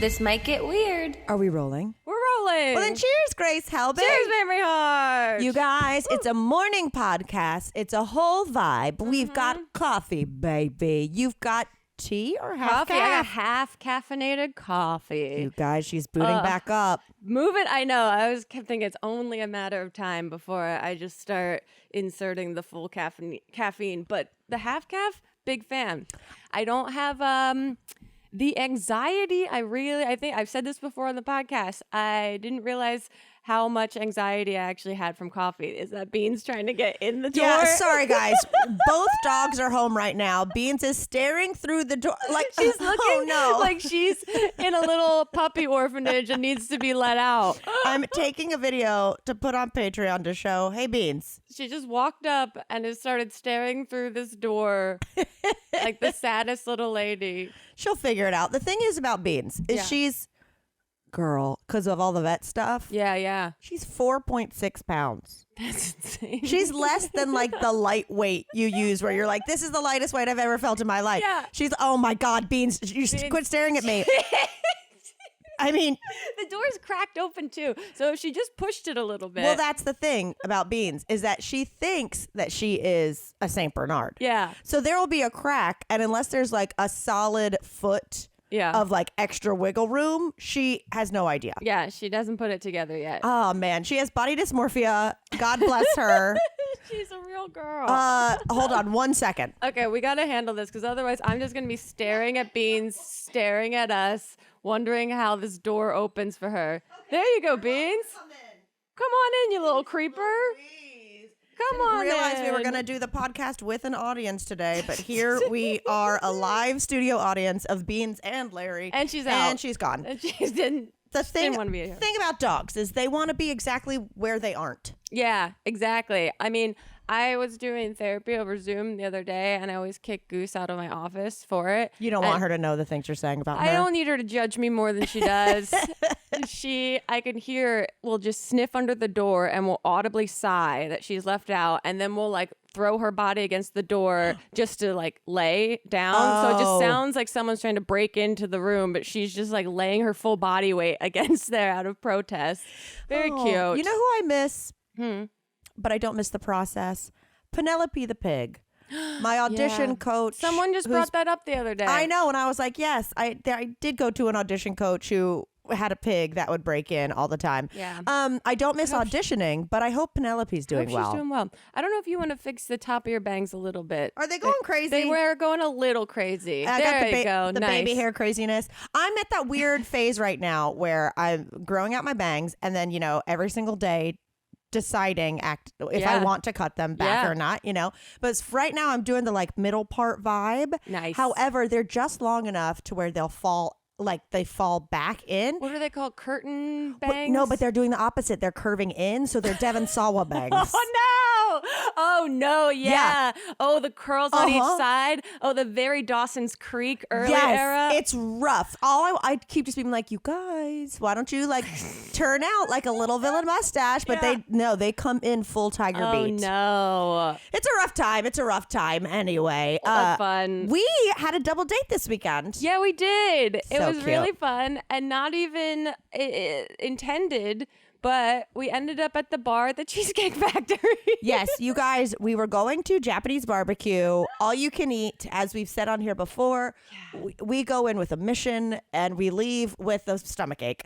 This might get weird. Are we rolling? We're rolling. Well, then cheers, Grace Helbig. Cheers, Mamrie Hart. You guys, it's a morning podcast. It's a whole vibe. We've got coffee, baby. You've got tea or half coffee. I got caff? half caffeinated coffee. You guys, she's booting back up. Move it. I know. I was kept thinking it's only a matter of time before I just start inserting the full caffeine. But the half caff, big fan. I don't have the anxiety. I think I've said this before on the podcast. I didn't realize how much anxiety I actually had from coffee. Is that Beans trying to get in the door? Yeah, sorry, guys. Both dogs are home right now. Beans is staring through the door like She's looking oh, no. like she's in a little puppy orphanage and needs to be let out. I'm taking a video to put on Patreon to show, hey, Beans. She just walked up and has started staring through this door like the saddest little lady. She'll figure it out. The thing is about Beans is she's, girl, because of all the vet stuff. Yeah. She's 4.6 pounds. That's insane. She's less than like the lightweight you use where you're like, this is the lightest weight I've ever felt in my life. Yeah. She's, oh my God, Beans, you quit staring at me. I mean, the door's cracked open too. So if she just pushed it a little bit. well, that's the thing about Beans is that she thinks that she is a Saint Bernard. Yeah. So there will be a crack. And unless there's like a solid foot of like extra wiggle room, she has no idea. Yeah, she doesn't put it together yet. Oh man, she has body dysmorphia. God bless her. She's a real girl. Hold on 1 second. Okay, we got to handle this because otherwise I'm just going to be staring at Beans, staring at us, wondering how this door opens for her. There you go, Beans. Come on in, you little creeper. Come on in. Didn't realize we were going to do the podcast with an audience today, but here we are, a live studio audience of Beans and Larry. And she's out. And she's gone. And she didn't. The thing want to be here. thing about dogs is they want to be exactly where they aren't. Yeah, exactly. I mean, I was doing therapy over Zoom the other day, and I always kick Goose out of my office for it. You don't want her to know the things you're saying about her. I don't need her to judge me more than she does. I can hear, will just sniff under the door and will audibly sigh that she's left out, and then will like throw her body against the door just to like lay down. So it just sounds like someone's trying to break into the room, but she's just like laying her full body weight against there out of protest. Very cute. You know who I miss? But I don't miss the process. Penelope the pig. My audition coach. Someone just brought that up the other day. I know. And I was like, yes, I did go to an audition coach who had a pig that would break in all the time. Yeah. I don't miss auditioning, but I hope Penelope's doing well. She's doing well. I don't know if you want to fix the top of your bangs a little bit. Are they going crazy? They were going a little crazy. I there got you go. the Nice. baby hair craziness. I'm at that weird phase right now where I'm growing out my bangs and then, every single day deciding if I want to cut them back or not, But right now I'm doing the like middle part vibe. Nice. However, they're just long enough to where they'll fall back in. What are they called? Curtain bangs? No, but they're doing the opposite. They're curving in, so they're Devon Sawa bangs. Oh no! Oh no! Yeah. Oh, the curls on each side. Oh, the very Dawson's Creek early era. It's rough. I keep just being like, you guys, why don't you like turn out like a little villain mustache? But they come in full tiger beat. Oh no! It's a rough time. It's a rough time anyway. That's fun. We had a double date this weekend. Yeah, we did. It was cute. really fun and not even intended. But we ended up at the bar at the Cheesecake Factory. Yes, you guys, we were going to Japanese barbecue, all you can eat, as we've said on here before. Yeah. We go in with a mission and we leave with a stomachache.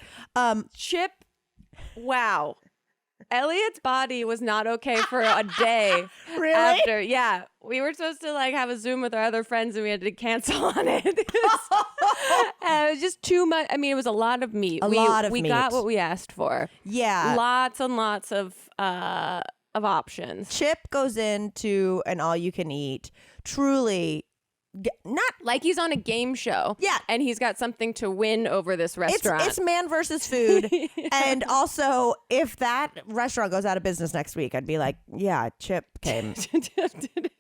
Chip, wow. Elliot's body was not okay for a day. Really? After, yeah. We were supposed to like have a Zoom with our other friends and we had to cancel on it. It was just too much. I mean, it was a lot of meat. We got what we asked for. Yeah. Lots and lots of options. Chip goes into an all-you-can-eat. Truly, not like he's on a game show. Yeah. And he's got something to win over this restaurant. It's man versus food. And also, if that restaurant goes out of business next week, I'd be like, yeah, Chip came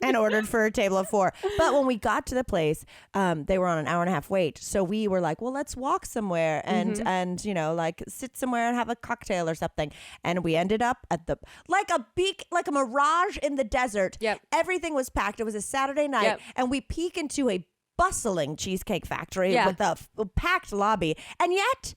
and ordered for a table of 4. But when we got to the place, they were on an 1.5-hour wait. So we were like, well, let's walk somewhere and like sit somewhere and have a cocktail or something. And we ended up at like a mirage in the desert. Yep. Everything was packed. It was a Saturday night. Yep. And we peek into a bustling Cheesecake Factory Yeah. with a packed lobby, and yet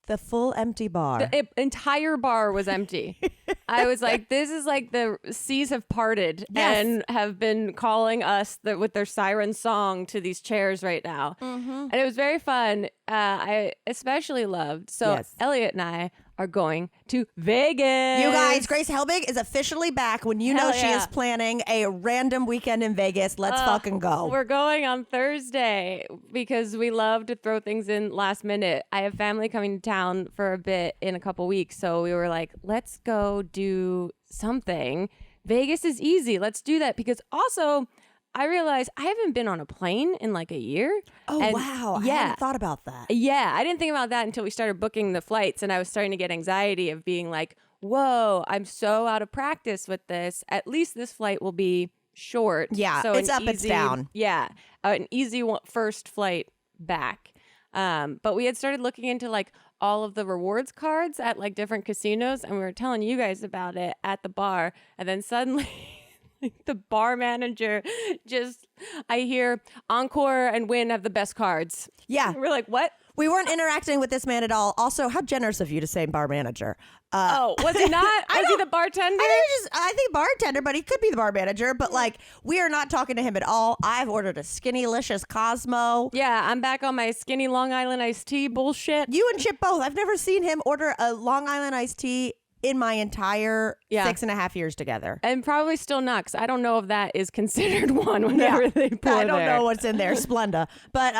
the full empty bar. The entire bar was empty. I was like, this is like the seas have parted and have been calling us with their siren song to these chairs right now. And it was very fun. I especially loved. So Elliot and I are going to Vegas. You guys, Grace Helbig is officially back. When you know she is planning a random weekend in Vegas, let's fucking go. We're going on Thursday because we love to throw things in last minute. I have family coming to town for a bit in a couple weeks, so we were like, let's go do something. Vegas is easy. Let's do that because also I realized I haven't been on a plane in like a year. Oh, wow. I hadn't thought about that. Yeah, I didn't think about that until we started booking the flights, and I was starting to get anxiety of being like, whoa, I'm so out of practice with this. At least this flight will be short. Yeah, so it's up, it's down. Yeah, an easy first flight back. But we had started looking into like all of the rewards cards at like different casinos, and we were telling you guys about it at the bar, and then suddenly... the bar manager I hear Encore and Win have the best cards. Yeah. We're like, what? We weren't interacting with this man at all. Also, how generous of you to say bar manager. Was he not? Was he the bartender? I think bartender, but he could be the bar manager. But like, we are not talking to him at all. I've ordered a Skinnylicious Cosmo. Yeah, I'm back on my skinny Long Island iced tea bullshit. You and Chip both. I've never seen him order a Long Island iced tea in my entire 6.5 years together. And probably still not, because I don't know if that is considered one whenever they pour I don't know what's in there, Splenda. But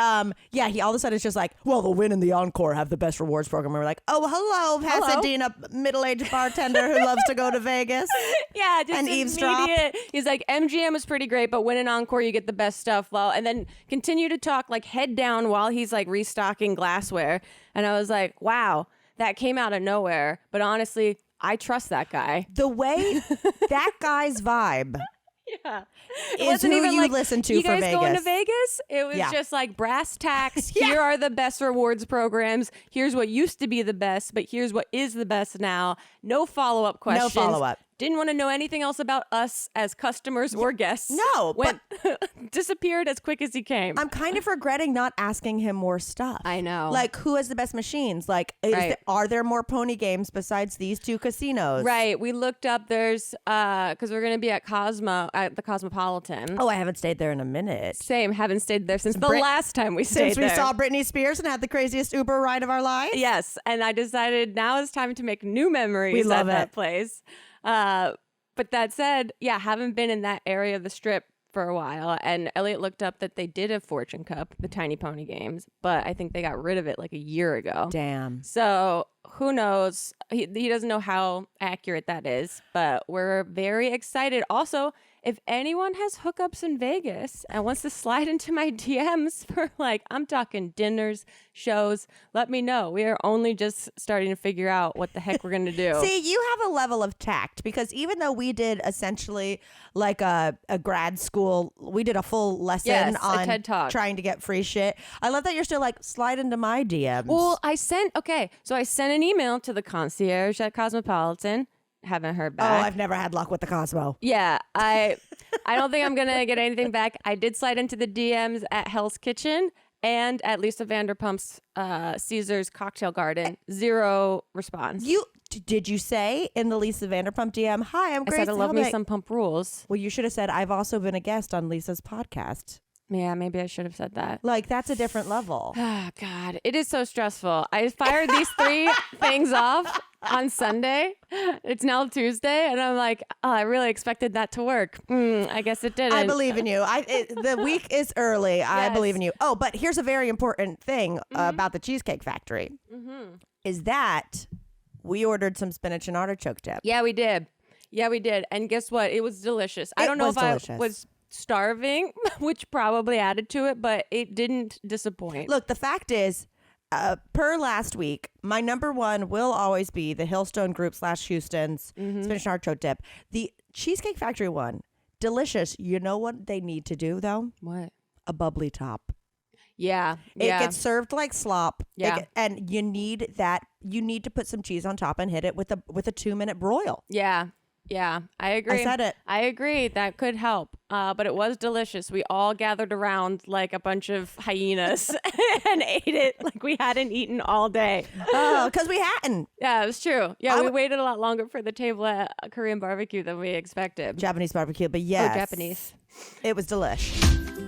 he all of a sudden is just like, well, the Win and the Encore have the best rewards program. And we're like, oh, hello, Pasadena middle-aged bartender who loves to go to Vegas. Yeah, just and eavesdrop. He's like, MGM was pretty great, but Win and Encore, you get the best stuff. Well, and then continue to talk like head down while he's like restocking glassware. And I was like, wow, that came out of nowhere. But honestly, I trust that guy. The way that guy's vibe is wasn't who even you like, listen to you for guys Vegas. going to Vegas? It was just like brass tacks. Here are the best rewards programs. Here's what used to be the best, but here's what is the best now. No follow-up questions. No follow-up. Didn't want to know anything else about us as customers or guests. No, Went, disappeared as quick as he came. I'm kind of regretting not asking him more stuff. I know. Like, who has the best machines? Like, are there more pony games besides these two casinos? Right. We looked up, there's, because we're going to be at the Cosmopolitan. Oh, I haven't stayed there in a minute. Same. Haven't stayed there since the last time we stayed there. Since we saw Britney Spears and had the craziest Uber ride of our lives? Yes. And I decided now is time to make new memories at that place. But that said, haven't been in that area of the strip for a while. And Elliot looked up that they did have Fortune Cup, the Tiny Pony games, but I think they got rid of it like a year ago. Damn. So who knows? He doesn't know how accurate that is, but we're very excited. Also, if anyone has hookups in Vegas and wants to slide into my DMs for I'm talking dinners, shows, let me know. We are only just starting to figure out what the heck we're going to do. See, you have a level of tact because even though we did essentially like a grad school, we did a full lesson on a TED Talk. Trying to get free shit. I love that you're still slide into my DMs. Well, I sent an email to the concierge at Cosmopolitan. Haven't heard back. Oh, I've never had luck with the Cosmo. Yeah, I don't think I'm gonna get anything back. I did slide into the DMs at Hell's Kitchen and at Lisa Vanderpump's Caesar's Cocktail Garden. Zero response. Did you say in the Lisa Vanderpump DM, hi, I'm Grace I said I love me Helbig. some pump rules. Well, you should have said, I've also been a guest on Lisa's podcast. Yeah, maybe I should have said that. That's a different level. Oh, God. It is so stressful. I fired these 3 things off on Sunday. It's now Tuesday. And I'm like, oh, I really expected that to work. I guess it didn't. I believe in you. The week is early. Yes. I believe in you. Oh, but here's a very important thing about the Cheesecake Factory is that we ordered some spinach and artichoke dip. Yeah, we did. And guess what? It was delicious. I don't know if I was starving, which probably added to it, but it didn't disappoint. Look, the fact is, per last week, my number one will always be the Hillstone Group / Houston's spinach and artichoke dip. The Cheesecake Factory one, delicious. You know what they need to do though? What? A bubbly top. Yeah. It gets served like slop. Yeah. And you need that. You need to put some cheese on top and hit it with a 2-minute broil. Yeah. Yeah, I agree. I said it. I agree. That could help. But it was delicious. We all gathered around like a bunch of hyenas and ate it like we hadn't eaten all day. Oh, because we hadn't. Yeah, it was true. Yeah, we waited a lot longer for the table at a Korean barbecue than we expected. Japanese barbecue, but yes. Oh, Japanese. It was delish.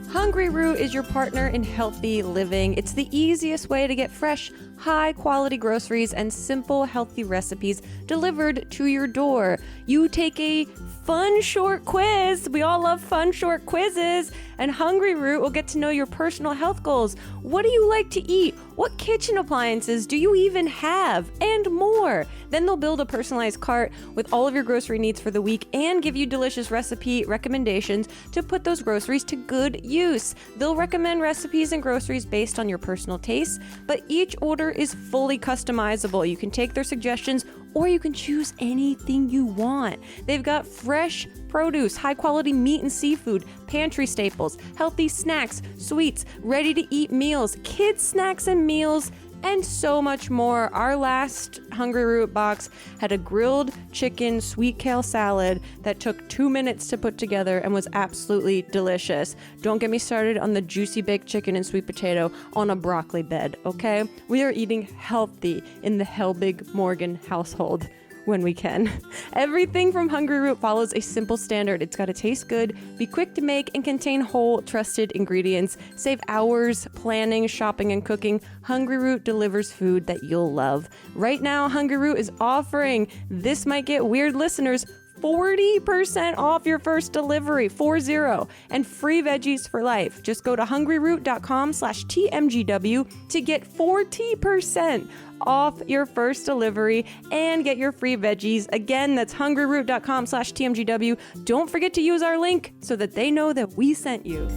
Hungryroot is your partner in healthy living. It's the easiest way to get fresh, high-quality groceries and simple, healthy recipes delivered to your door. You take a fun short quiz. We all love fun short quizzes. And Hungryroot will get to know your personal health goals. What do you like to eat? What kitchen appliances do you even have? And more. Then they'll build a personalized cart with all of your grocery needs for the week and give you delicious recipe recommendations to put those groceries to good use. They'll recommend recipes and groceries based on your personal tastes, but each order is fully customizable. You can take their suggestions or you can choose anything you want. They've got fresh produce, high quality meat and seafood, pantry staples, healthy snacks, sweets, ready to eat meals, kids snacks and meals, and so much more. Our last Hungryroot box had a grilled chicken sweet kale salad that took 2 minutes to put together and was absolutely delicious. Don't get me started on the juicy baked chicken and sweet potato on a broccoli bed, okay? We are eating healthy in the Helbig Morgan household when we can. Everything from Hungryroot follows a simple standard. It's got to taste good, be quick to make, and contain whole, trusted ingredients. Save hours planning, shopping, and cooking. Hungryroot delivers food that you'll love. Right now, Hungryroot is offering This Might Get Weird listeners 40% off your first delivery, 40, and free veggies for life. Just go to hungryroot.com/TMGW to get 40% off your first delivery and get your free veggies. Again, that's hungryroot.com/TMGW. Don't forget to use our link so that they know that we sent you.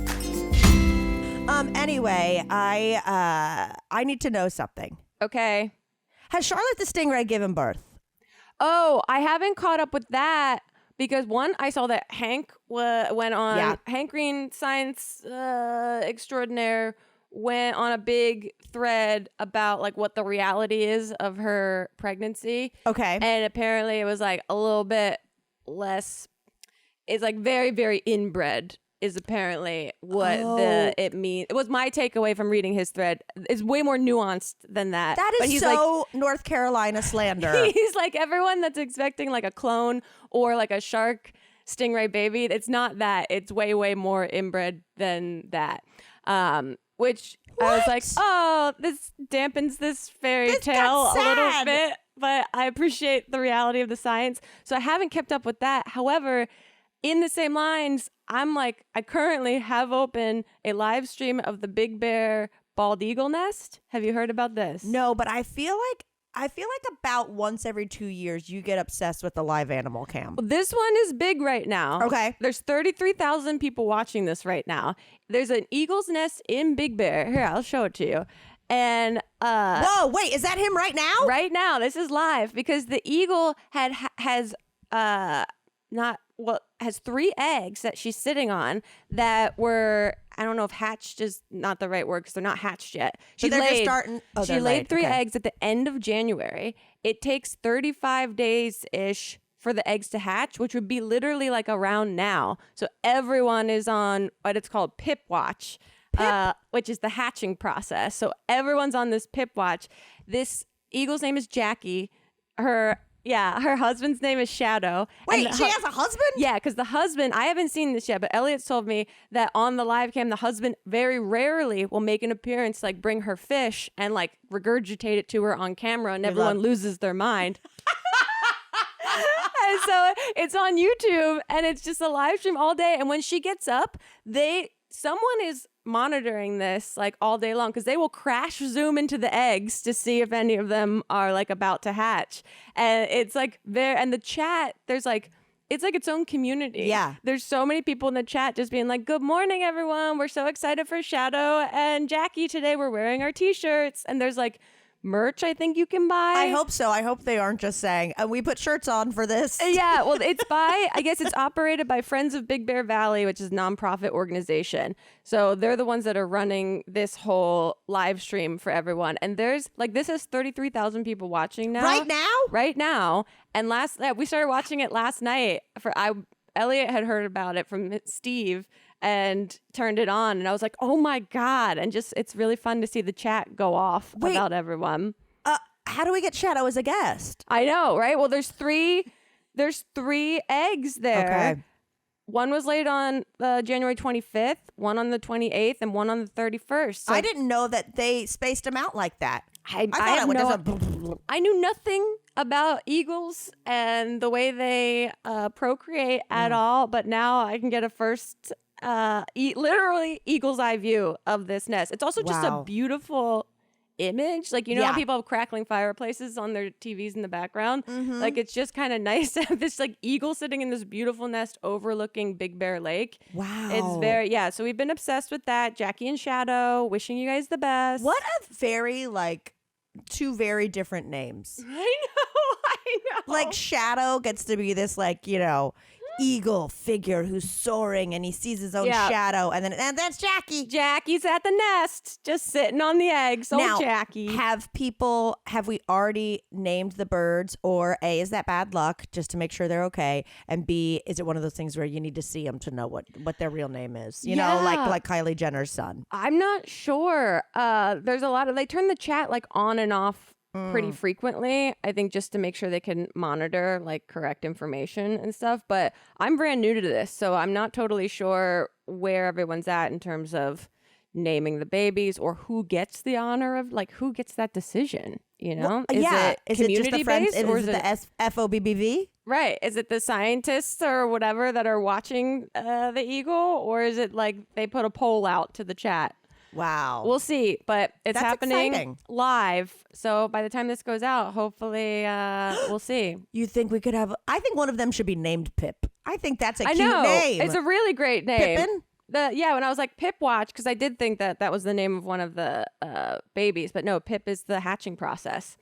Anyway, I need to know something. Okay. Has Charlotte the Stingray given birth? Oh, I haven't caught up with that because one, I saw that Hank went on, Hank Green, science extraordinaire, went on a big thread about like what the reality is of her pregnancy. Okay. And apparently it was like a little bit less, it's like very, very inbred is apparently what it means. It was my takeaway from reading his thread. It's way more nuanced than that. That is he's so like, North Carolina slander. He's like everyone that's expecting like a clone or like a shark stingray baby. It's not that. It's way, way more inbred than that. Which I was like, oh, this dampens this fairy tale a little bit, but I appreciate the reality of the science. So I haven't kept up with that. However, in the same lines, I'm like, I currently have open a live stream of the Big Bear bald eagle nest. Have you heard about this? No, but I feel like about once every 2 years you get obsessed with the live animal cam. Well, this one is big right now. Okay. There's 33,000 people watching this right now. There's an eagle's nest in Big Bear. Here, I'll show it to you. And whoa, wait, is that him right now? Right now, this is live because the eagle has 3 eggs that she's sitting on that were, I don't know if hatched is not the right word because they're not hatched yet. She laid 3 eggs at the end of January. It takes 35 days-ish for the eggs to hatch, which would be literally like around now. So everyone is on what it's called Pip Watch, which is the hatching process. So everyone's on this Pip Watch. This eagle's name is Jackie. Her husband's name is Shadow. Wait, she has a husband? Yeah, because the husband, I haven't seen this yet, but Elliot's told me that on the live cam, the husband very rarely will make an appearance, like bring her fish and like regurgitate it to her on camera, and everyone loses their mind. And so it's on YouTube, and it's just a live stream all day. And when she gets up, someone is monitoring this like all day long because they will crash zoom into the eggs to see if any of them are like about to hatch. And it's like and the chat, there's like, it's like its own community. Yeah. There's so many people in the chat just being like, good morning, everyone. We're so excited for Shadow and Jackie today. We're wearing our t-shirts. And there's like merch I think you can buy. I hope so. I hope they aren't just saying, we put shirts on for this. Yeah, well, I guess it's operated by Friends of Big Bear Valley, which is a nonprofit organization. So they're the ones that are running this whole live stream for everyone. And there's this has 33,000 people watching now. Right now. And we started watching it last night. Elliot had heard about it from Steve and turned it on, and I was like, oh my God. And it's really fun to see the chat go off about everyone. How do we get chat? I was a guest. I know, right? Well, there's three eggs there. Okay. One was laid on January 25th, one on the 28th, and one on the 31st. So I didn't know that they spaced them out like that. I knew nothing about eagles and the way they procreate at all, but now I can get a first literally eagle's eye view of this nest. It's also just a beautiful image. How people have crackling fireplaces on their TVs in the background. It's just kind of nice to have this eagle sitting in this beautiful nest overlooking Big Bear Lake. Wow. It's very, so we've been obsessed with that. Jackie and Shadow, wishing you guys the best. What a very two very different names. I know. Shadow gets to be this eagle figure who's soaring, and he sees his own shadow, and that's Jackie. Jackie's at the nest, just sitting on the eggs. Now, Jackie. Have we already named the birds, or A, is that bad luck just to make sure they're okay, and B, is it one of those things where you need to see them to know what their real name is? You know, like Kylie Jenner's son. I'm not sure. There's a lot of, they turn the chat on and off pretty frequently, I think, just to make sure they can monitor correct information and stuff. But I'm brand new to this, so I'm not totally sure where everyone's at in terms of naming the babies, or who gets the honor of who gets that decision. You know, is it just the friends? Or is it the FOBBV? Right? Is it the scientists or whatever that are watching the eagle, or is it they put a poll out to the chat? Wow. We'll see, but it's happening exciting. live. So by the time this goes out, hopefully we'll see. You think we could have, I think one of them should be named Pip. I think that's a cute know. name. It's a really great name. Pippin? When I was Pip Watch, because I did think that was the name of one of the babies, but no, Pip is the hatching process.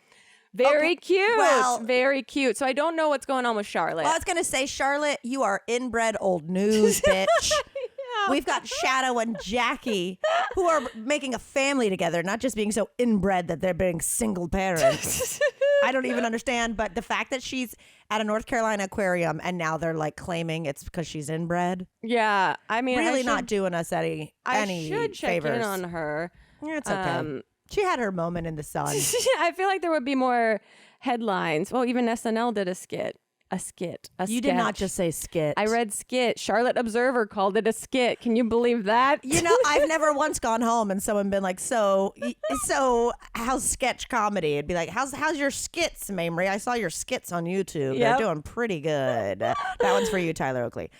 Very cute. Well, very cute. So I don't know what's going on with Charlotte. Well, I was going to say, Charlotte, you are inbred old news, bitch. We've got Shadow and Jackie who are making a family together, not just being so inbred that they're being single parents. I don't even understand, but the fact that she's at a North Carolina aquarium and now they're claiming it's because she's inbred. Yeah, I mean, really not doing us any I should check favors. in on her. Yeah, it's okay. She had her moment in the sun. I feel like there would be more headlines. Well, even SNL did a skit. You did not just say skit. I read skit. Charlotte Observer called it a skit. Can you believe that? You know, I've never once gone home and someone been so how's sketch comedy? It'd be how's your skits, Mamrie? I saw your skits on YouTube. They're doing pretty good. That one's for you, Tyler Oakley.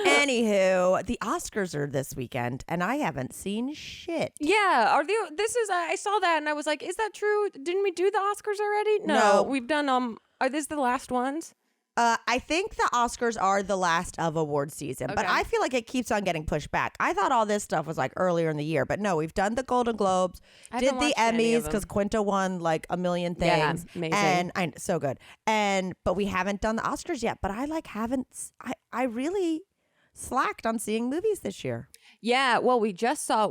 Anywho, the Oscars are this weekend, and I haven't seen shit. Yeah, I saw that, and I was like, is that true? Didn't we do the Oscars already? No. We've done Are these the last ones? I think the Oscars are the last of award season, but I feel like it keeps on getting pushed back. I thought all this stuff was earlier in the year, but no, we've done the Golden Globes, did the Emmys because Quinta won a million things, amazing. and so good. But we haven't done the Oscars yet. But I I really slacked on seeing movies this year. Yeah, well, we just saw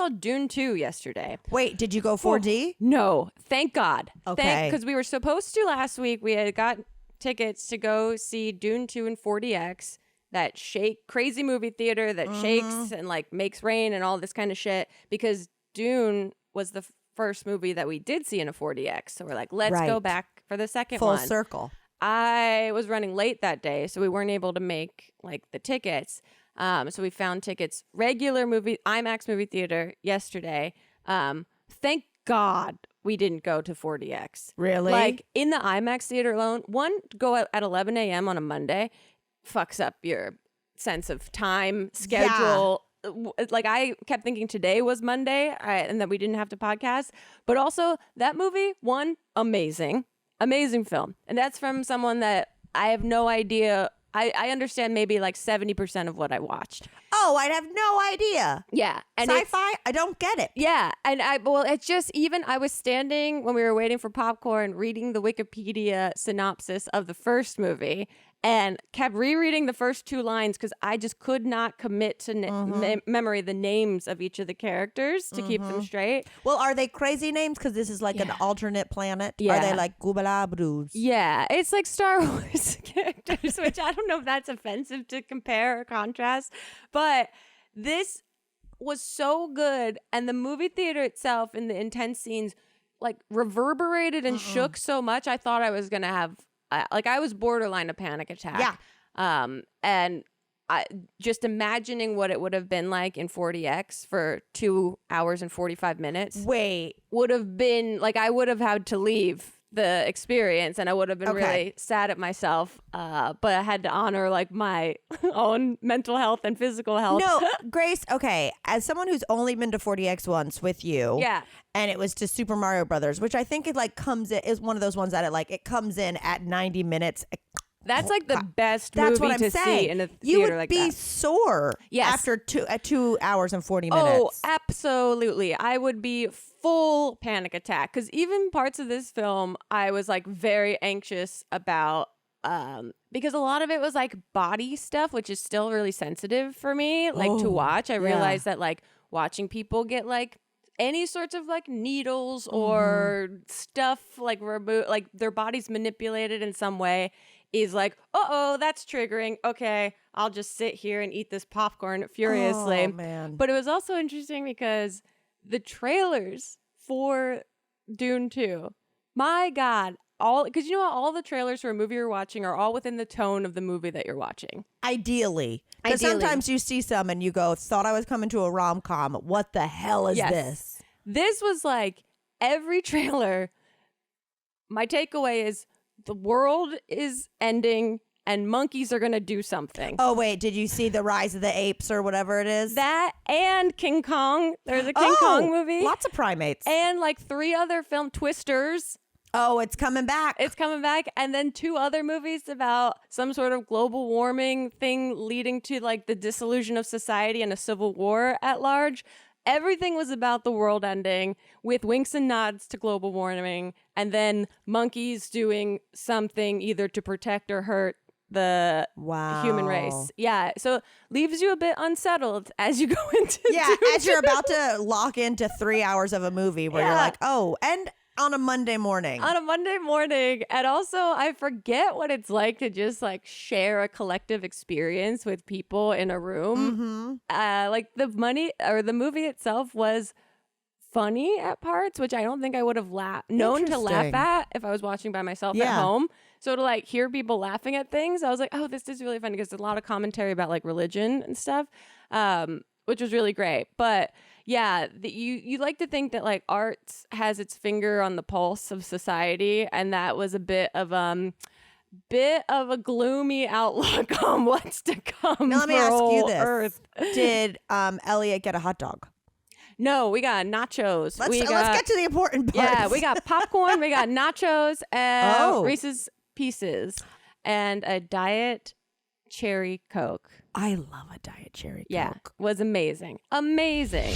Dune 2 yesterday. Wait, did you go 4D? No, thank God. Okay. Because we were supposed to last week. We had got tickets to go see Dune 2 in 4DX, that crazy movie theater that shakes and makes rain and all this kind of shit, because Dune was the first movie that we did see in a 4DX. So we're let's go back for the second one. Full circle. I was running late that day, so we weren't able to make the tickets. So we found tickets, regular IMAX movie theater yesterday. Thank God we didn't go to 4DX. Really? In the IMAX theater alone, go out at 11 a.m. on a Monday fucks up your sense of time, schedule. Yeah. I kept thinking today was Monday and that we didn't have to podcast. But also that movie, amazing film. And that's from someone that I have no idea. I understand maybe 70% of what I watched. No, I'd have no idea. Yeah. And Sci-fi, I don't get it. yeah. And it's just I was standing when we were waiting for popcorn, reading the Wikipedia synopsis of the first movie and kept rereading the first 2 lines because I just could not commit to memory the names of each of the characters to keep them straight. Well, are they crazy names? Because this is like an alternate planet. Yeah. Are they like Goobalabrus? Yeah, it's like Star Wars characters, which I don't know if that's offensive to compare or contrast, but this was so good. And the movie theater itself in the intense scenes like reverberated and shook so much. I thought I was going to have, I was borderline a panic attack. Yeah. And I just imagining what it would have been like in 40X for 2 hours and 45 minutes. Wait. Would have been like, I would have had to leave the experience and I would have been really sad at myself. But I had to honor like my own mental health and physical health. No, Grace, okay. As someone who's only been to 40X once with you. Yeah. And it was to Super Mario Brothers, which I think it like comes in, is one of those ones that it comes in at 90 minutes. That's like the best That's movie what I'm to saying. see in a You theater would like be that. sore after 2 hours and 40 minutes. Oh, absolutely. I would be full panic attack because even parts of this film I was like very anxious about because a lot of it was like body stuff, which is still really sensitive for me to watch. I realized that like watching people get like any sorts of like needles or stuff like removed, like their body's manipulated in some way is like, that's triggering. Okay, I'll just sit here and eat this popcorn furiously. Oh, man. But it was also interesting because the trailers for Dune 2, my God, because all the trailers for a movie you're watching are all within the tone of the movie that you're watching. Ideally. Because sometimes you see some and you go, thought I was coming to a rom-com. What the hell is this? This was like every trailer. My takeaway is the world is ending and monkeys are going to do something. Oh, wait. Did you see The Rise of the Apes or whatever it is? That and King Kong. There's a King Kong movie. Lots of primates. And like 3 other Twisters. Oh, it's coming back. It's coming back. And then 2 other movies about some sort of global warming thing leading to like the dissolution of society and a civil war at large. Everything was about the world ending with winks and nods to global warming and then monkeys doing something either to protect or hurt the human race. Yeah. So leaves you a bit unsettled as you go into as you're about to lock into 3 hours of a movie where you're like, oh, and on a Monday morning. And also I forget what it's like to just like share a collective experience with people in a room. Like the movie itself was funny at parts, which I don't think I would have known to laugh at if I was watching by myself at home. So to like hear people laughing at things, I was like, oh, this is really funny because there's a lot of commentary about like religion and stuff, which was really great. But yeah, you like to think that like art has its finger on the pulse of society, and that was a bit of a gloomy outlook on what's to come. Now let me ask you this: Earth. Did Elliot get a hot dog? No, we got nachos. Let's get to the important parts. Yeah, we got popcorn, we got nachos, and Reese's Pieces, and a Diet Cherry Coke. I love a Diet Cherry Coke. Yeah, was amazing. Amazing.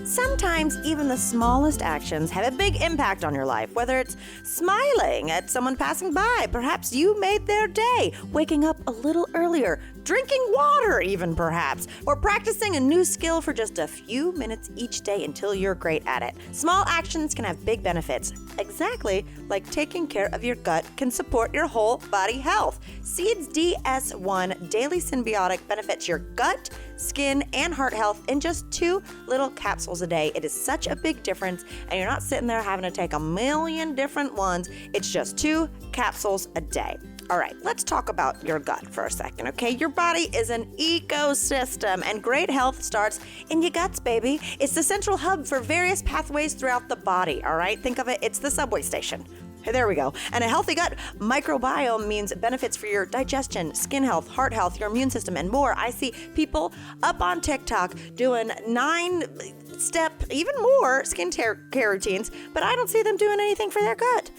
Sometimes even the smallest actions have a big impact on your life, whether it's smiling at someone passing by, perhaps you made their day, waking up a little earlier, drinking water even perhaps, or practicing a new skill for just a few minutes each day until you're great at it. Small actions can have big benefits, exactly like taking care of your gut can support your whole body health. Seeds DS1 Daily Symbiotic benefits your gut, skin, and heart health in just 2 little capsules a day. It is such a big difference, and you're not sitting there having to take a million different ones. It's just 2 capsules a day. All right, let's talk about your gut for a second, okay? Your body is an ecosystem, and great health starts in your guts, baby. It's the central hub for various pathways throughout the body, all right? Think of it's the subway station. Hey, there we go. And a healthy gut microbiome means benefits for your digestion, skin health, heart health, your immune system, and more. I see people up on TikTok doing 9 step even more skincare care routines, but I don't see them doing anything for their gut.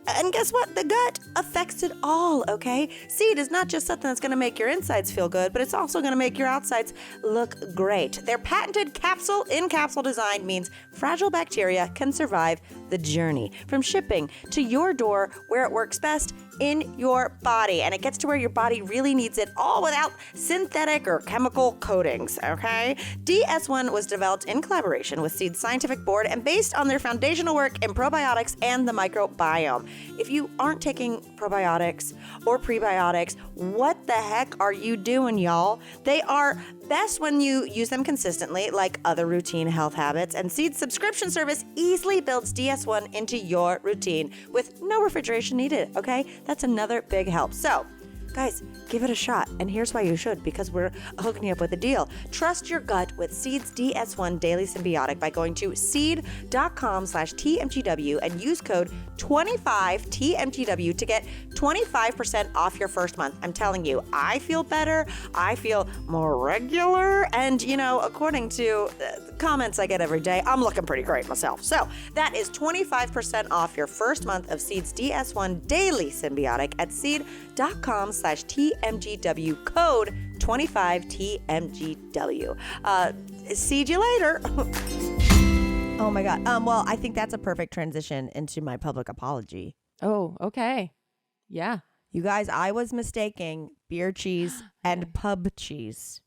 And guess what? The gut affects it all, okay? Seed is not just something that's going to make your insides feel good, but it's also going to make your outsides look great. Their patented capsule-in-capsule design means fragile bacteria can survive the journey from shipping to your door where it works best in your body, and it gets to where your body really needs it, all without synthetic or chemical coatings, okay? DS1 was developed in collaboration with Seed's scientific board and based on their foundational work in probiotics and the microbiome. If you aren't taking probiotics or prebiotics, what the heck are you doing, y'all? They are best when you use them consistently, like other routine health habits, and Seed's subscription service easily builds DS1 into your routine with no refrigeration needed, okay? That's another big help. So, guys, give it a shot. And here's why you should, because we're hooking you up with a deal. Trust your gut with Seed's DS1 Daily Symbiotic by going to seed.com/TMGW and use code 25TMGW to get 25% off your first month. I'm telling you, I feel better. I feel more regular. And, according to comments I get every day, I'm looking pretty great myself. So that is 25% off your first month of Seed's DS1 Daily Symbiotic at seed.com/TMGW, code 25TMGW. See you later. Oh my God. Well, I think that's a perfect transition into my public apology. Oh, okay. Yeah. You guys, I was mistaking beer cheese and pub cheese.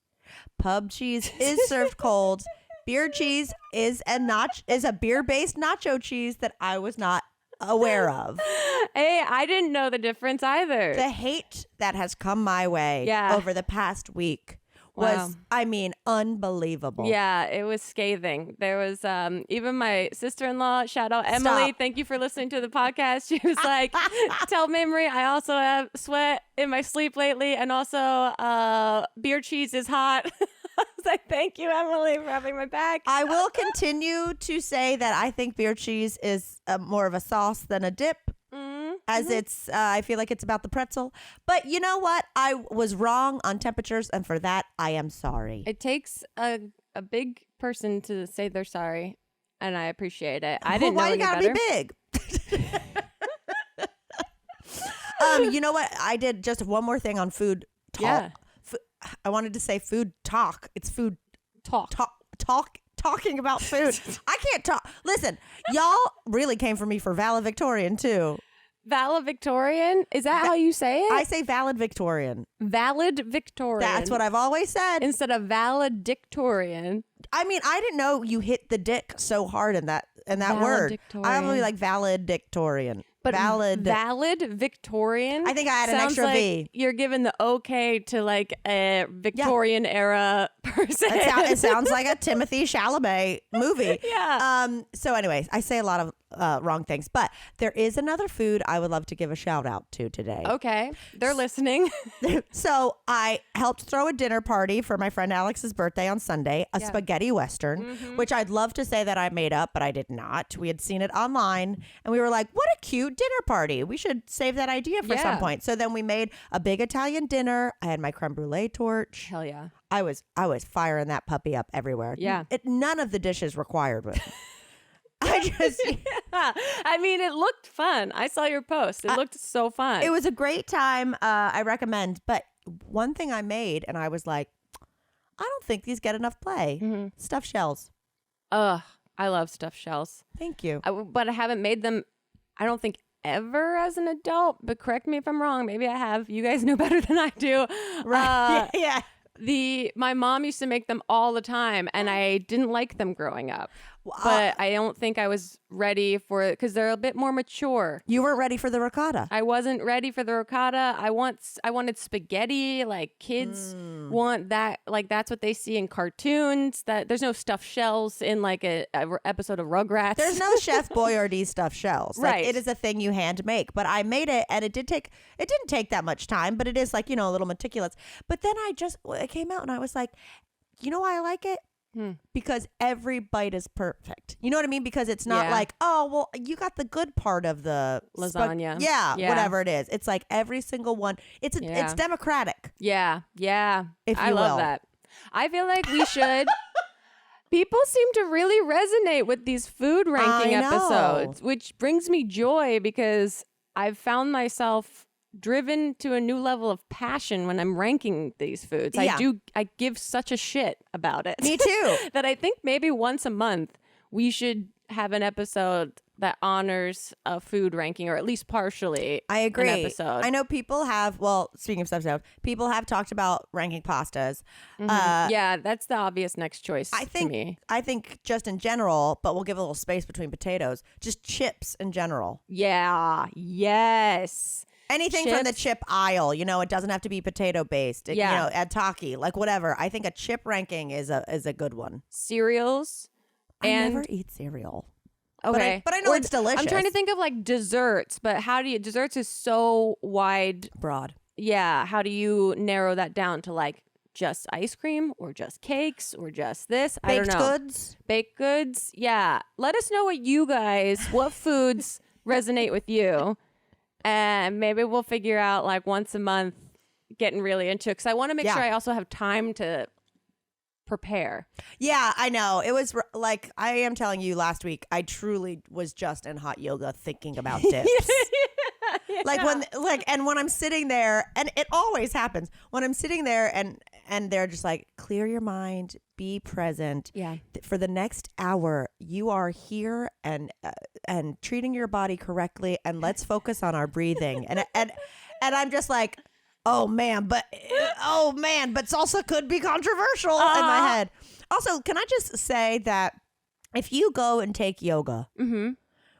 Pub cheese is served cold. Beer cheese is a beer-based nacho cheese that I was not aware of. Hey, I didn't know the difference either. The hate that has come my way over the past week was, unbelievable. Yeah, it was scathing. There was even my sister-in-law, shout out Emily. Stop. Thank you for listening to the podcast. She was like, tell Mamrie I also have sweat in my sleep lately, and also beer cheese is hot. I was like, thank you, Emily, for having my back. I will continue to say that I think beer cheese is more of a sauce than a dip. As it's, I feel like it's about the pretzel. But you know what? I was wrong on temperatures, and for that, I am sorry. It takes a big person to say they're sorry, and I appreciate it. I didn't know any better. Why you gotta be big? You know what? I did just one more thing on food talk. Yeah. I wanted to say food talk. It's food talk. Talking about food. I can't talk. Listen, y'all really came for me for valedictorian too. Valedictorian? Is that how you say it? I say valedictorian. Valedictorian. That's what I've always said. Instead of valedictorian. I mean, I didn't know you hit the dick so hard in that word. I'm really like valedictorian. But valid Victorian. I think I had an extra like V. You're given the okay to like a Victorian era person. It sounds like a Timothy Chalamet movie. Yeah. So anyways, I say a lot of wrong things, but there is another food I would love to give a shout out to today. Okay. They're listening. So I helped throw a dinner party for my friend Alex's birthday on Sunday, a spaghetti Western, which I'd love to say that I made up, but I did not. We had seen it online and we were like, what a cute dinner party. We should save that idea for some point. So then we made a big Italian dinner. I had my creme brulee torch. Hell yeah. I was firing that puppy up everywhere. Yeah. None of the dishes required with it. I mean, it looked fun. I saw your post. It looked so fun. It was a great time. I recommend. But one thing I made, and I was like, I don't think these get enough play. Stuffed shells. Ugh, I love stuffed shells. Thank you. But I haven't made them, I don't think, ever as an adult. But correct me if I'm wrong. Maybe I have. You guys know better than I do. Right. Yeah. My mom used to make them all the time, and I didn't like them growing up. But I don't think I was ready for it because they're a bit more mature. You weren't ready for the ricotta. I wasn't ready for the ricotta. I wanted spaghetti. Like kids want that. Like that's what they see in cartoons. That there's no stuffed shells in like a episode of Rugrats. There's no Chef Boyardee stuffed shells. Like, right. It is a thing you hand make. But I made it, and it didn't take that much time. But it is like, a little meticulous. But then it came out, and I was like, you know why I like it? Because every bite is perfect. You know what I mean? Because it's not like, oh, well, you got the good part of the lasagna. Whatever it is. It's like every single one. It's democratic. Yeah. If I you love will. that. I feel like we should People seem to really resonate with these food ranking I know. episodes, which brings me joy because I've found myself driven to a new level of passion when I'm ranking these foods. Yeah. I give such a shit about it. Me too. That I think maybe once a month we should have an episode that honors a food ranking, or at least partially. I agree. An episode. I know people have, well, speaking of stuff, people have talked about ranking pastas. Yeah, that's the obvious next choice to me. I think just in general, but we'll give a little space between potatoes, just chips in general. Yeah, yes. Anything from the chip aisle, you know, it doesn't have to be potato based. Yeah. You know, adtaki, like whatever. I think a chip ranking is a good one. Cereals. I and never eat cereal. Okay. But I know it's delicious. I'm trying to think of like desserts, but desserts is so broad. Yeah. How do you narrow that down to like just ice cream or just cakes or just this? I don't know. Baked goods. Yeah. Let us know what foods resonate with you. And maybe we'll figure out like once a month getting really into it. Because I want to make sure I also have time to prepare. Yeah, I know. It was like, I am telling you, last week I truly was just in hot yoga thinking about dips. Yeah. When I'm sitting there, and it always happens when I'm sitting there and they're just like, clear your mind, be present. Yeah. For the next hour, you are here and treating your body correctly, and let's focus on our breathing. And I'm just like, oh man, but salsa could be controversial in my head. Also, can I just say that if you go and take yoga,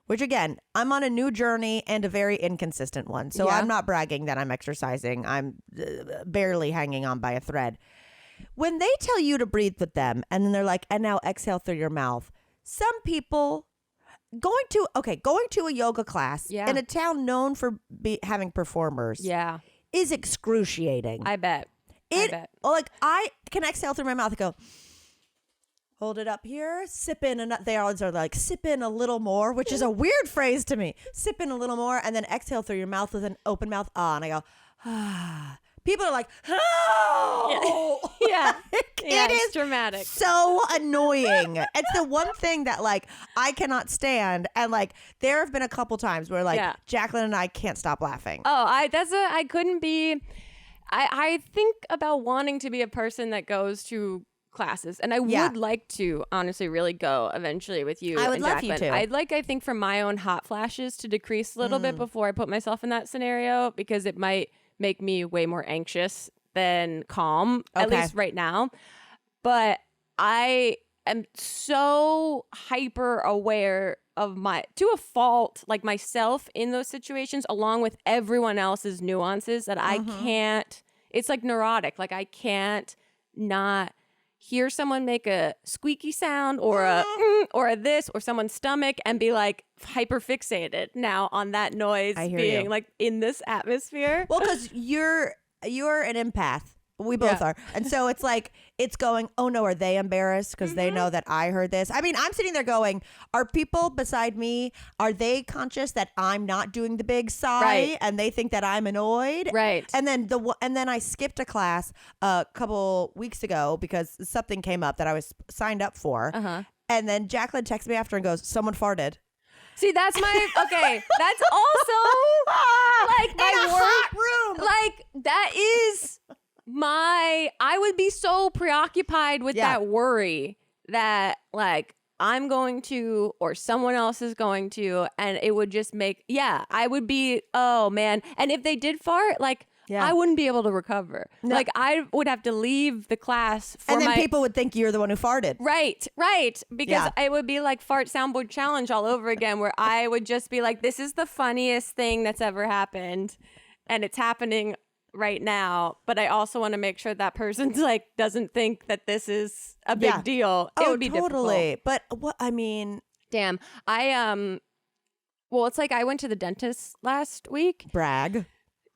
which again, I'm on a new journey and a very inconsistent one, so I'm not bragging that I'm exercising. I'm barely hanging on by a thread. When they tell you to breathe with them, and then they're like, and now exhale through your mouth. Some people going to a yoga class in a town known for having performers. Yeah. Is excruciating. I bet. Like, I can exhale through my mouth and go, hold it up here, sip in, they always are like, sip in a little more, which is a weird phrase to me. Sip in a little more, and then exhale through your mouth with an open mouth. And I go, ah. People are like, oh! Yeah. It is dramatic. So annoying. It's the one thing that like I cannot stand. And like there have been a couple times where like Jacqueline and I can't stop laughing. Oh, I couldn't be. I think about wanting to be a person that goes to classes, and I would like to honestly really go eventually with you. I would and love Jacqueline. you to. I think for my own hot flashes to decrease a little bit before I put myself in that scenario, because it might make me way more anxious than calm, at least right now. But I am so hyper aware of to a fault, like myself in those situations, along with everyone else's nuances, that I can't, it's like neurotic. Like I can't not hear someone make a squeaky sound or a this or someone's stomach and be like hyper fixated now on that noise being like in this atmosphere. Well, because you're an empath. We both are. And so it's like, it's going, oh no, are they embarrassed because they know that I heard this? I mean, I'm sitting there going, are people beside me, are they conscious that I'm not doing the big sigh and they think that I'm annoyed? Right. And then I skipped a class a couple weeks ago because something came up that I was signed up for. And then Jacqueline texts me after and goes, someone farted. See, that's my, okay, that's also like my in a hot room. Like that is I would be so preoccupied with that worry that like I'm going to or someone else is going to, and it would just make, I would be, oh man. And if they did fart, like I wouldn't be able to recover. No. Like I would have to leave the class for and then people would think you're the one who farted. Right. Because it would be like fart soundboard challenge all over again, where I would just be like, this is the funniest thing that's ever happened. And it's happening right now, but I also want to make sure that person's like doesn't think that this is a big deal. It would be totally difficult. But what I mean, damn, well, it's like I went to the dentist last week.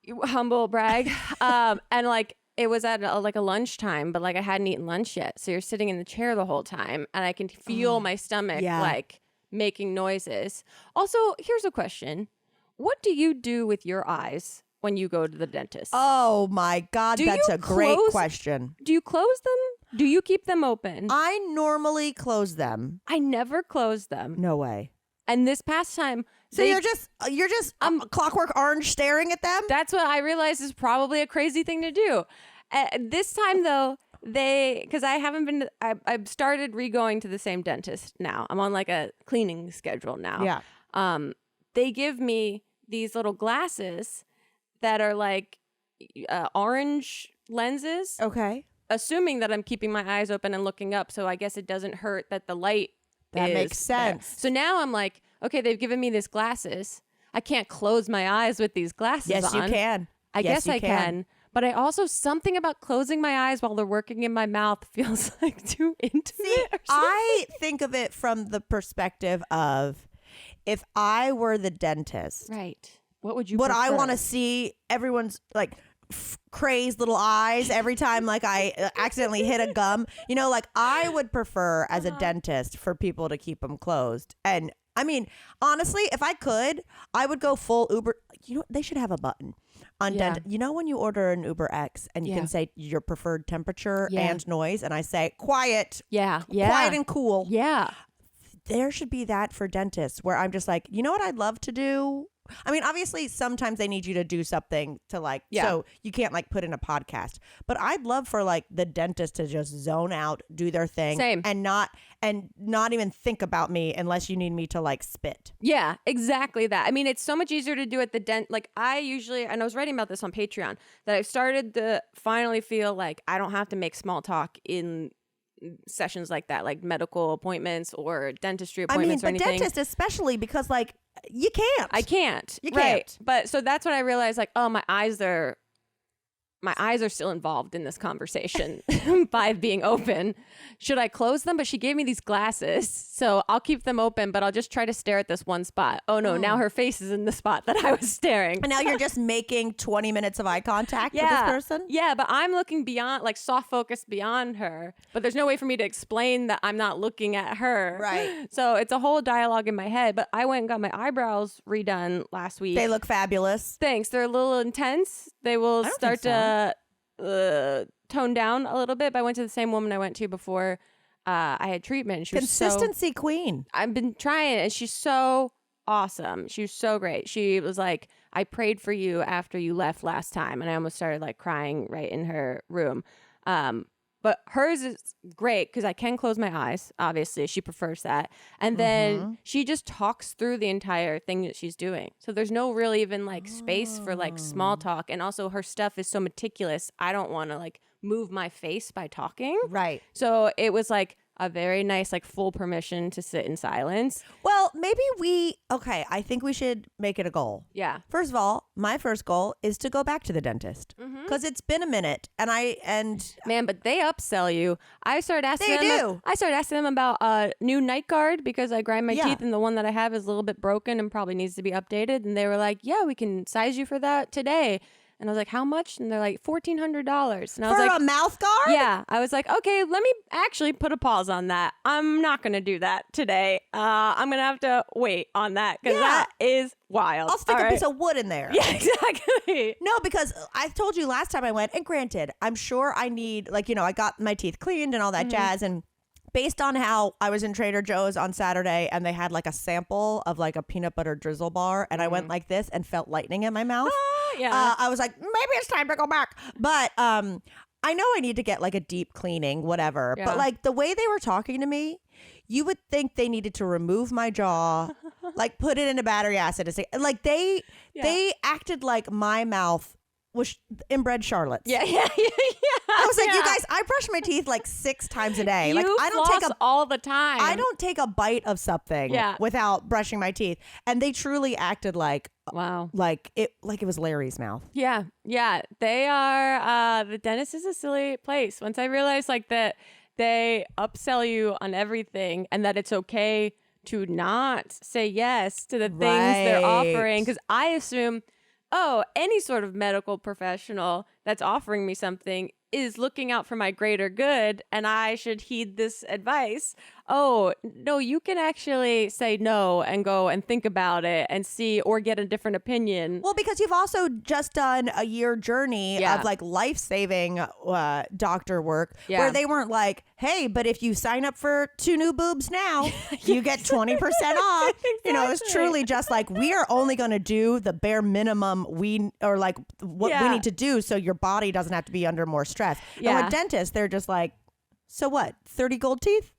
Humble brag. And like it was at a lunchtime, but like I hadn't eaten lunch yet, so you're sitting in the chair the whole time and I can feel my stomach like making noises. Also, here's a question: what do you do with your eyes when you go to the dentist? Oh my God, that's a great question. Do you close them? Do you keep them open? I normally close them. I never close them. No way. And this past time, So you're just Clockwork Orange staring at them? that's what I realized is probably a crazy thing to do. This time though, because I've started re-going to the same dentist now. I'm on like a cleaning schedule now. Yeah. They give me these little glasses that are like orange lenses. Okay. Assuming that I'm keeping my eyes open and looking up, so I guess it doesn't hurt that the light That is makes sense. there. So now I'm like, okay, they've given me these glasses. I can't close my eyes with these glasses Yes, on. you can. I guess I can. But I also, something about closing my eyes while they're working in my mouth feels like too intimate. See, or I think of it from the perspective of if I were the dentist, right. What would you would I prefer? want to see everyone's like crazed little eyes every time like I accidentally hit a gum? You know, like I would prefer as a dentist for people to keep them closed. And I mean, honestly, if I could, I would go full Uber. You know, they should have a button on Yeah. You know, when you order an Uber X and you Yeah. can say your preferred temperature Yeah. and noise, and I say quiet, Yeah. quiet and cool. Yeah. There should be that for dentists where I'm just like, you know what I'd love to do? I mean, obviously, sometimes they need you to do something to like, so you can't like put in a podcast. But I'd love for like the dentist to just zone out, do their thing, Same. and not even think about me unless you need me to like spit. Yeah, exactly that. I mean, it's so much easier to do at the dent. Like I usually, and I was writing about this on Patreon, that I've started to finally feel like I don't have to make small talk in sessions like that, like medical appointments or dentistry appointments or I mean, the anything. dentist especially because like you can't. I can't. You Right. can't. But so that's when I realized like, oh, my eyes are still involved in this conversation by being open. Should I close them? But she gave me these glasses, so I'll keep them open, but I'll just try to stare at this one spot. Oh no, now her face is in the spot that I was staring. And now you're just making 20 minutes of eye contact with this person? Yeah, but I'm looking beyond, like soft focus beyond her, but there's no way for me to explain that I'm not looking at her. Right. So it's a whole dialogue in my head, but I went and got my eyebrows redone last week. They look fabulous. Thanks. They're a little intense. They will I don't start think so. to tone down a little bit. But I went to the same woman I went to before I had treatment. She was Consistency queen. I've been trying, and she's so awesome. She was so great. She was like, I prayed for you after you left last time, and I almost started like crying right in her room. But hers is great because I can close my eyes. Obviously, she prefers that. And then she just talks through the entire thing that she's doing. So there's no really even like space for like small talk. And also her stuff is so meticulous. I don't want to like move my face by talking. Right. So it was like a very nice, like full permission to sit in silence. Well, maybe I think we should make it a goal. Yeah. First of all, my first goal is to go back to the dentist because it's been a minute Man, but they upsell you. I started asking They them. do. I started asking them about a new night guard because I grind my Yeah. teeth and the one that I have is a little bit broken and probably needs to be updated. And they were like, "Yeah, we can size you for that today." And I was like, "How much?" And they're like, $1,400. And I was for like, a mouth guard? "Yeah." I was like, "Okay, let me actually put a pause on that. I'm not gonna do that today. I'm gonna have to wait on that because Yeah. that is wild." I'll stick All a right. piece of wood in there. Yeah, exactly. No, because I told you last time I went, and granted, I'm sure I need, like, I got my teeth cleaned and all that jazz. And based on how I was in Trader Joe's on Saturday and they had like a sample of like a peanut butter drizzle bar, and I went like this and felt lightning in my mouth. Yeah. I was like, maybe it's time to go back. But I know I need to get like a deep cleaning, whatever. Yeah. But like the way they were talking to me, you would think they needed to remove my jaw, like put it in a battery acid. Like they acted like my mouth was inbred Charlotte's. Yeah. I was like, Yeah. you guys, I brush my teeth like 6 times a day. Like You I don't floss take all the time. I don't take a bite of something Yeah. without brushing my teeth. And they truly acted like Wow. it was Larry's mouth. Yeah. They are. The dentist is a silly place. Once I realized like that they upsell you on everything and that it's okay to not say yes to the things they're Right. offering, because I assume, any sort of medical professional that's offering me something is looking out for my greater good and I should heed this advice. oh, no, you can actually say no and go and think about it and see or get a different opinion. Well, because you've also just done a year journey Yeah. of like life-saving doctor work Yeah. where they weren't like, hey, but if you sign up for 2 new boobs now, you get 20% off. You know, it's truly just like, we are only going to do the bare minimum what we need to do so your body doesn't have to be under more stress. And Yeah. with dentists, they're just like, so what, 30 gold teeth?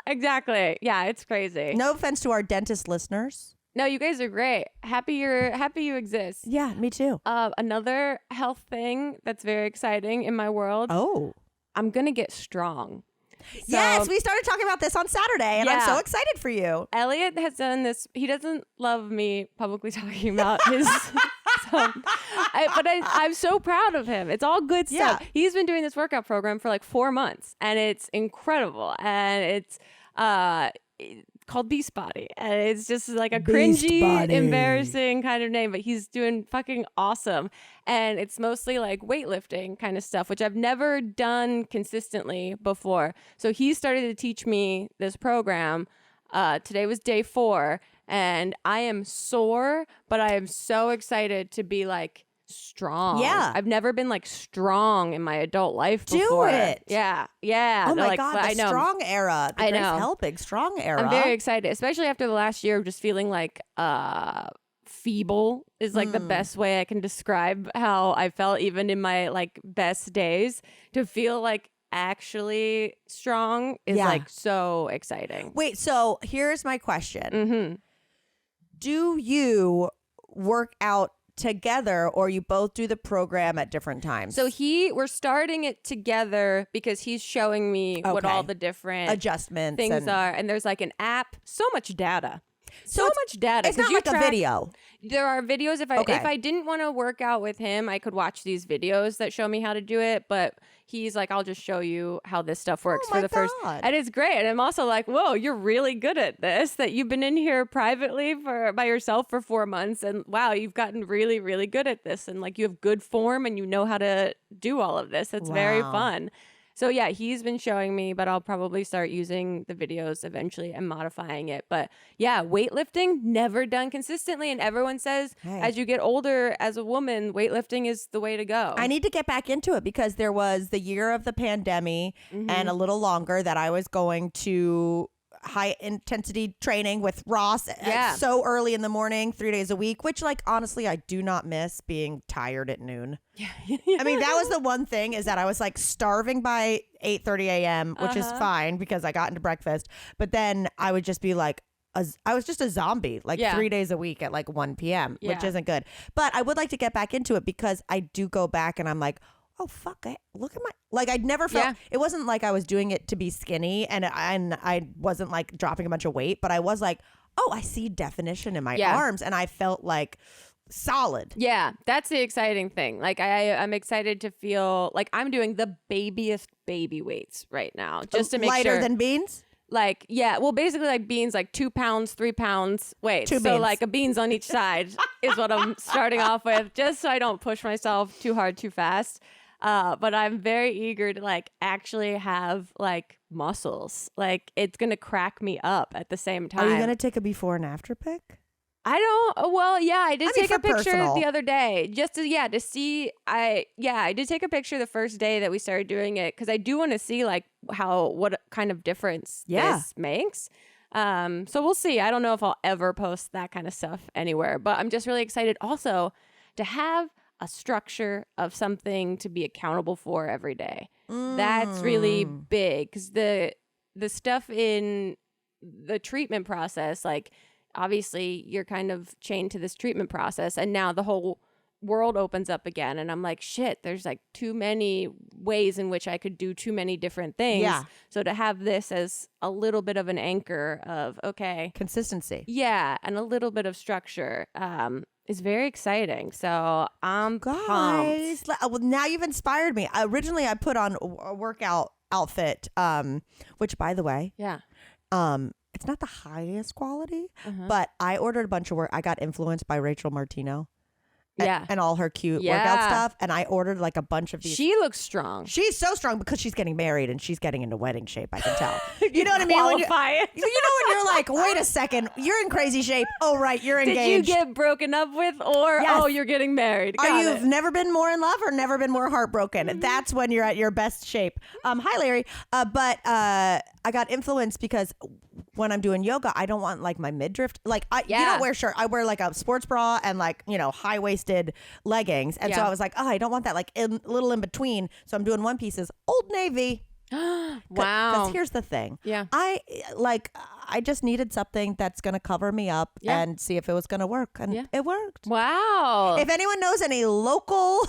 Exactly. Yeah, it's crazy. No offense to our dentist listeners. No, you guys are great. Happy you exist. Yeah, me too. Another health thing that's very exciting in my world. Oh. I'm gonna get strong. Yes, we started talking about this on Saturday, and I'm Yeah. so excited for you. Elliot has done this. He doesn't love me publicly talking about his. But I'm so proud of him. It's all good stuff. Yeah. He's been doing this workout program for like 4 months, and it's incredible. And it's called Beast Body, and it's just like a Beast cringy, Body. embarrassing kind of name. But he's doing fucking awesome, and it's mostly like weightlifting kind of stuff, which I've never done consistently before. So he started to teach me this program. Today was day 4. And I am sore, but I am so excited to be like strong. Yeah. I've never been like strong in my adult life before. Do it. Yeah. Yeah. Oh my Like, God, I the know. strong era. The I Grace know. Helbig strong era. I'm very excited, especially after the last year of just feeling like feeble is like the best way I can describe how I felt even in my like best days. To feel like actually strong is like so exciting. Wait, so here's my question. Mm-hmm. Do you work out together or you both do the program at different times? So we're starting it together because he's showing me what all the different adjustments things are. And there's like an app, so much data. So it's- much data. It's not you like a video. There are videos. If I didn't want to work out with him, I could watch these videos that show me how to do it. But he's like, I'll just show you how this stuff works Oh for the first. God. And it's great. And I'm also like, whoa, you're really good at this. That you've been in here privately by yourself for 4 months, and wow, you've gotten really, really good at this. And like you have good form, and you know how to do all of this. It's very Wow. fun. So yeah, he's been showing me, but I'll probably start using the videos eventually and modifying it. But yeah, weightlifting, never done consistently. And everyone says as you get older as a woman, weightlifting is the way to go. I need to get back into it because there was the year of the pandemic and a little longer that I was going to high intensity training with Ross so early in the morning, 3 days a week, which like honestly I do not miss being tired at noon. I mean, that was the one thing, is that I was like starving by 8:30 a.m., which is fine because I got into breakfast, but then I would just be like I was just a zombie like 3 days a week at like 1 p.m., which isn't good. But I would like to get back into it because I do go back and I'm like, oh fuck, look at my, like I'd never felt, it wasn't like I was doing it to be skinny and I wasn't like dropping a bunch of weight, but I was like, oh, I see definition in my arms, and I felt like solid. Yeah, that's the exciting thing. Like I'm excited to feel like I'm doing the babiest baby weights right now, just to make lighter sure. than beans. Like, yeah, well, basically like beans, like 2 pounds, 3 pounds weight. Two So beans. like a beans on each side is what I'm starting off with, just so I don't push myself too hard, too fast. But I'm very eager to like actually have like muscles. Like it's going to crack me up at the same time. Are you going to take a before and after pic? I don't. Well, yeah, I did take for a picture personal. the other day just to see. I did take a picture the first day that we started doing it because I do want to see like what kind of difference this makes. So we'll see. I don't know if I'll ever post that kind of stuff anywhere, but I'm just really excited also to have a structure of something to be accountable for every day. That's really big because the stuff in the treatment process, like obviously you're kind of chained to this treatment process, and now the whole world opens up again, and I'm like, shit, there's like too many ways in which I could do too many different things. Yeah. So to have this as a little bit of an anchor of Consistency. yeah, and a little bit of structure is very exciting. So I'm pumped. Well, now you've inspired me. Originally I put on a workout outfit, which by the way, it's not the highest quality, but I ordered a bunch of work. I got influenced by Rachel Martino. and all her cute workout stuff. And I ordered like a bunch of these. She looks strong. She's so strong because she's getting married and she's getting into wedding shape. I can tell. You know what I mean? Qualify it. You know when you're like, wait a second, you're in crazy shape. Oh, right, you're engaged. Did you get broken up with, or you're getting married? You've never been more in love or never been more heartbroken? That's when you're at your best shape. Hi, Larry. But I got influenced because when I'm doing yoga, I don't want like my midriff. Like you don't wear shirt. I wear like a sports bra and like, high waisted leggings. And so I was like, I don't want that like little in between. So I'm doing one pieces, Old Navy. Wow. Because here's the thing. Yeah. I just needed something that's going to cover me up and see if it was going to work. And it worked. Wow. If anyone knows any local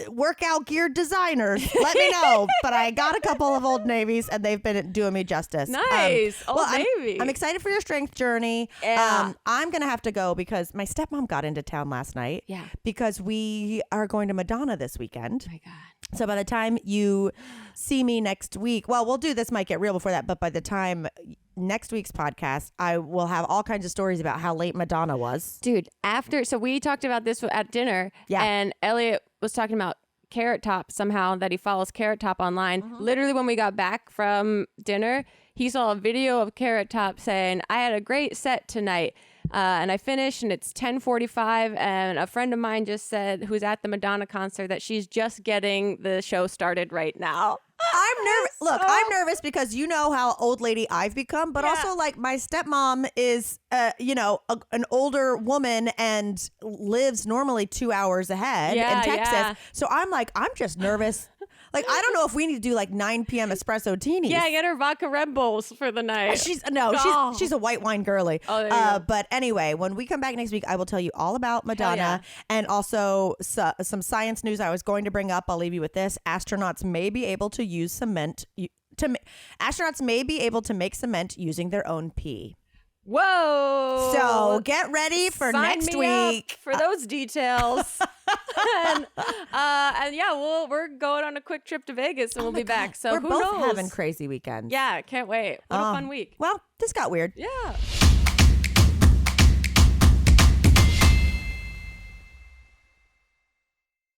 workout gear designers, let me know. But I got a couple of Old Navies and they've been doing me justice. Nice. Old Navy. I'm excited for your strength journey. Yeah. I'm going to have to go because my stepmom got into town last night. Yeah. Because we are going to Madonna this weekend. Oh my God. So by the time you see me next week, well, we'll do This Might Get Real before that. But by the time next week's podcast, I will have all kinds of stories about how late Madonna was. Dude, so we talked about this at dinner. Yeah. And Elliot was talking about Carrot Top somehow, that he follows Carrot Top online. Literally when we got back from dinner, he saw a video of Carrot Top saying, I had a great set tonight. And I finished and it's 10:45 and a friend of mine just said, who's at the Madonna concert, that she's just getting the show started right now. I'm nervous. Look, I'm nervous because you know how old lady I've become, but also like my stepmom is, an older woman and lives normally 2 hours ahead in Texas. Yeah. So I'm just nervous. Like, I don't know if we need to do like 9 p.m. espresso teenies. Yeah, get her vodka Red Bulls for the night. She's a white wine girly. Oh, there you go. But anyway, when we come back next week, I will tell you all about Madonna and also some science news I was going to bring up. I'll leave you with this. Astronauts may be able to use cement. Astronauts may be able to make cement using their own pee. Whoa. So get ready for Sign next me week. up for those details. and we're going on a quick trip to Vegas and we'll be back. So we're who both knows? having crazy weekends. Yeah, can't wait. What a fun week. Well, this got weird. Yeah.